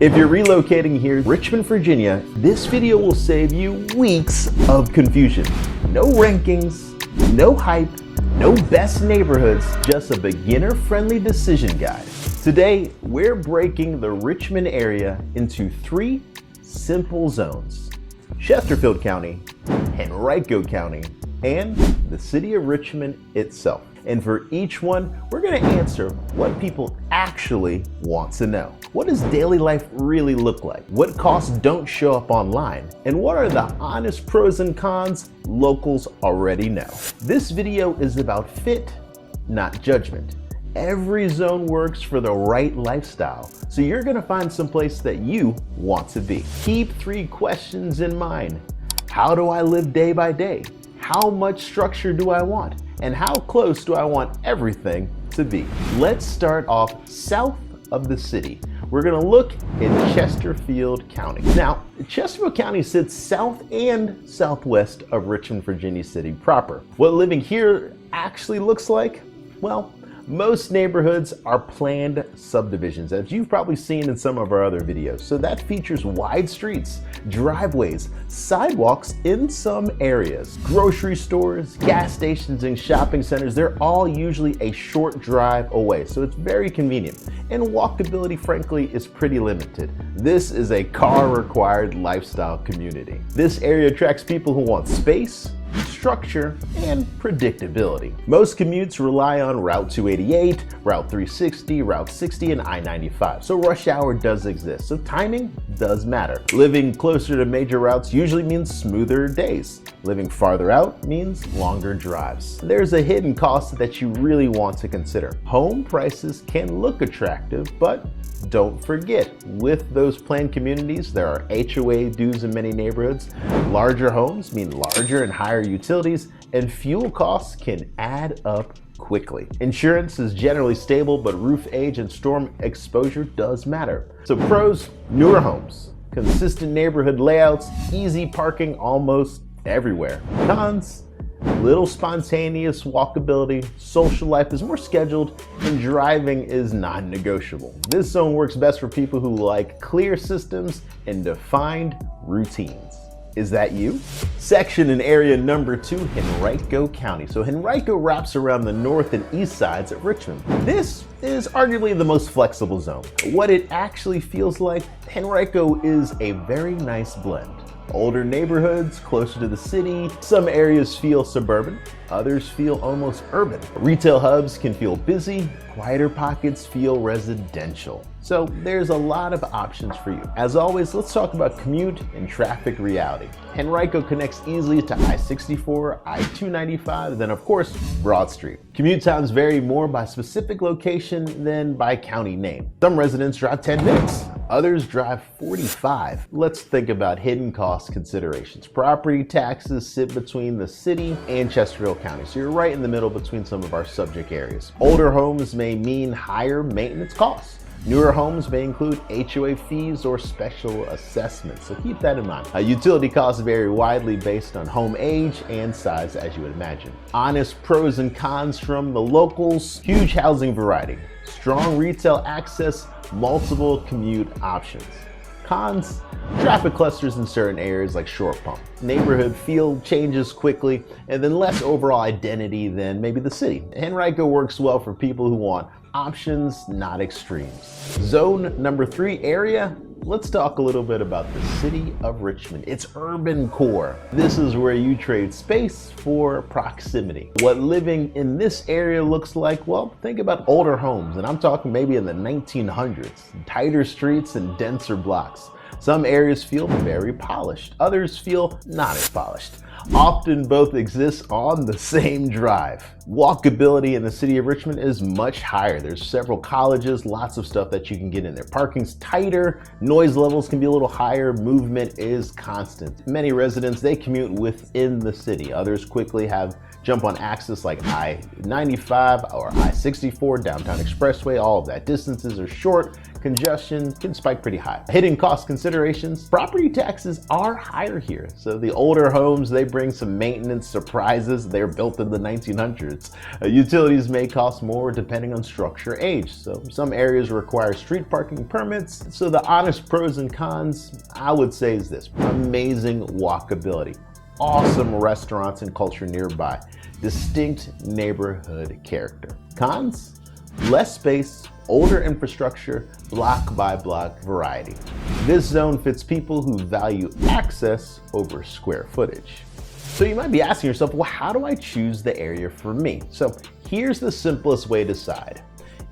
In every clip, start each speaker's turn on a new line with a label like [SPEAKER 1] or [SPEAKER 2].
[SPEAKER 1] If you're relocating here, Richmond, Virginia, this video will save you weeks of confusion. No rankings, no hype, no best neighborhoods, just a beginner-friendly decision guide. Today, we're breaking the Richmond area into 3 simple zones: Chesterfield County, Henrico County, and the city of Richmond itself. And for each one, we're going to answer what people actually want to know. What does daily life really look like? What costs don't show up online? And what are the honest pros and cons locals already know? This video is about fit, not judgment. Every zone works for the right lifestyle, so you're going to find some place that you want to be. Keep 3 questions in mind. How do I live day by day? How much structure do I want? And how close do I want everything to be? Let's start off south of the city. We're gonna look in Chesterfield County. Now, Chesterfield County sits south and southwest of Richmond, Virginia city proper. What living here actually looks like? Well, most neighborhoods are planned subdivisions, as you've probably seen in some of our other videos. So that features wide streets, driveways, sidewalks in some areas. Grocery stores, gas stations, and shopping centers, they're all usually a short drive away. So it's very convenient. And walkability, frankly, is pretty limited. This is a car-required lifestyle community. This area attracts people who want space, structure, and predictability. Most commutes rely on Route 288, Route 360, Route 60, and I-95. So rush hour does exist. So timing does matter. Living closer to major routes usually means smoother days. Living farther out means longer drives. There's a hidden cost that you really want to consider. Home prices can look attractive, but don't forget, with those planned communities, there are HOA dues in many neighborhoods. Larger homes mean larger and higher utilities, and fuel costs can add up quickly. Insurance is generally stable, but roof age and storm exposure does matter. So pros: newer homes, consistent neighborhood layouts, easy parking almost everywhere. Cons: little spontaneous walkability, social life is more scheduled, and driving is non-negotiable. This zone works best for people who like clear systems and defined routines. Is that you? Section and area number 2, Henrico County. So Henrico wraps around the north and east sides of Richmond. This is arguably the most flexible zone. What it actually feels like, Henrico is a very nice blend. Older neighborhoods closer to the city. Some areas feel suburban, others feel almost urban. Retail hubs can feel busy, quieter pockets feel residential. So there's a lot of options for you. As always, let's talk about commute and traffic reality. Henrico connects easily to I-64, I-295, then of course, Broad Street. Commute times vary more by specific location than by county name. Some residents drive 10 minutes, others drive 45. Let's think about hidden cost considerations. Property taxes sit between the city and Chesterfield County, so you're right in the middle between some of our subject areas. Older homes may mean higher maintenance costs. Newer homes may include HOA fees or special assessments, so keep that in mind. Utility costs vary widely based on home age and size, as you would imagine. Honest pros and cons from the locals: huge housing variety, strong retail access, multiple commute options. Cons: traffic clusters in certain areas like Short Pump. Neighborhood feel changes quickly, and then less overall identity than maybe the city. Henrico works well for people who want options, not extremes. Zone number 3 area. Let's talk a little bit about the city of Richmond, its urban core. This is where you trade space for proximity. What living in this area looks like? Well, think about older homes, and I'm talking maybe in the 1900s. Tighter streets and denser blocks. Some areas feel very polished, others feel not as polished. Often both exist on the same drive. Walkability in the city of Richmond is much higher. There's several colleges, lots of stuff that you can get in there. Parking's tighter, noise levels can be a little higher, movement is constant. Many residents, they commute within the city. Others quickly have jump on access like I-95 or I-64, downtown expressway, all of that. Distances are short, congestion can spike pretty high. Hidden cost considerations, property taxes are higher here. So the older homes, they bring some maintenance surprises. They're built in the 1900s. Utilities may cost more depending on structure age. So some areas require street parking permits. So the honest pros and cons, I would say, is this: amazing walkability, awesome restaurants and culture nearby, distinct neighborhood character. Cons? Less space, older infrastructure, block by block variety. This zone fits people who value access over square footage. So you might be asking yourself, well, how do I choose the area for me? So here's the simplest way to decide.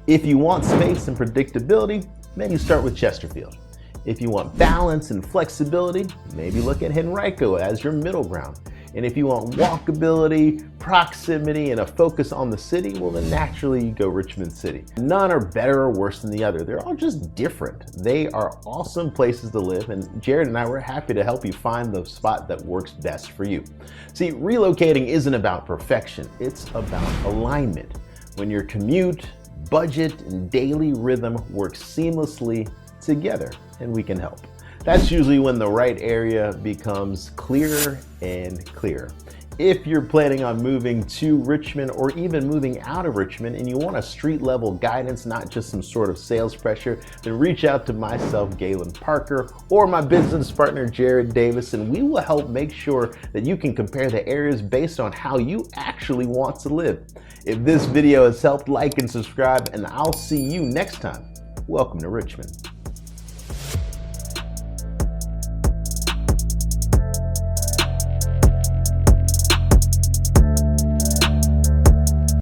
[SPEAKER 1] If you want space and predictability, maybe start with Chesterfield. If you want balance and flexibility, maybe look at Henrico as your middle ground. And if you want walkability, proximity, and a focus on the city, well, then naturally you go Richmond City. None are better or worse than the other. They're all just different. They are awesome places to live, and Jared and I were happy to help you find the spot that works best for you. See, relocating isn't about perfection. It's about alignment. When your commute, budget, and daily rhythm work seamlessly together, and we can help. That's usually when the right area becomes clearer and clearer. If you're planning on moving to Richmond or even moving out of Richmond and you want a street level guidance, not just some sort of sales pressure, then reach out to myself, Galen Parker, or my business partner, Jared Davis, and we will help make sure that you can compare the areas based on how you actually want to live. If this video has helped, like and subscribe, and I'll see you next time. Welcome to Richmond.